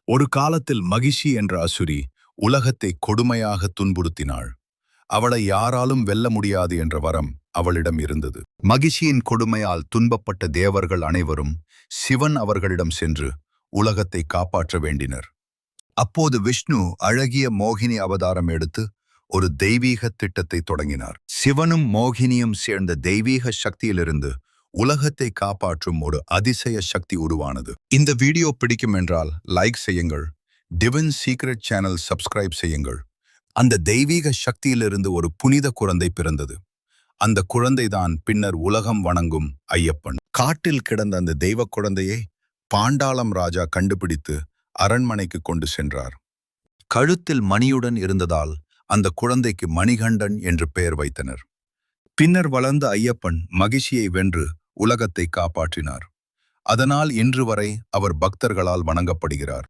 ஒரு காலத்தில் மகிஷி என்ற அசுரி உலகத்தை கொடுமையாக துன்புறுத்தினாள். அவளை யாராலும் வெல்ல முடியாது என்ற வரம் அவளிடம் இருந்தது. மகிஷியின் கொடுமையால் துன்பப்பட்ட தேவர்கள் அனைவரும் சிவன் அவர்களிடம் சென்று உலகத்தை காப்பாற்ற வேண்டினர். அப்போது விஷ்ணு அழகிய மோகினி அவதாரம் எடுத்து ஒரு தெய்வீக திட்டத்தை தொடங்கினார். சிவனும் மோகினியும் சேர்ந்த தெய்வீக சக்தியிலிருந்து உலகத்தை காப்பாற்றும் ஒரு அதிசய சக்தி உருவானது. இந்த வீடியோ பிடிக்கும் என்றால் லைக் செய்யுங்கள். டிவைன் சீக்ரெட் சேனல் சப்ஸ்கிரைப் செய்யுங்கள். அந்த தெய்வீக சக்தியிலிருந்து ஒரு புனித குழந்தை பிறந்தது. அந்த குழந்தைதான் பின்னர் உலகம் வணங்கும் ஐயப்பன். காட்டில் கிடந்த அந்த தெய்வ குழந்தையை பாண்டாளம் ராஜா கண்டுபிடித்து அரண்மனைக்கு கொண்டு சென்றார். கழுத்தில் மணியுடன் இருந்ததால் அந்த குழந்தைக்கு மணிகண்டன் என்று பெயர் வைத்தனர். பின்னர் வளர்ந்த ஐயப்பன் மகிஷியை வென்று உலகத்தை காப்பாற்றினார். அதனால் இன்று வரை அவர் பக்தர்களால் வணங்கப்படுகிறார்.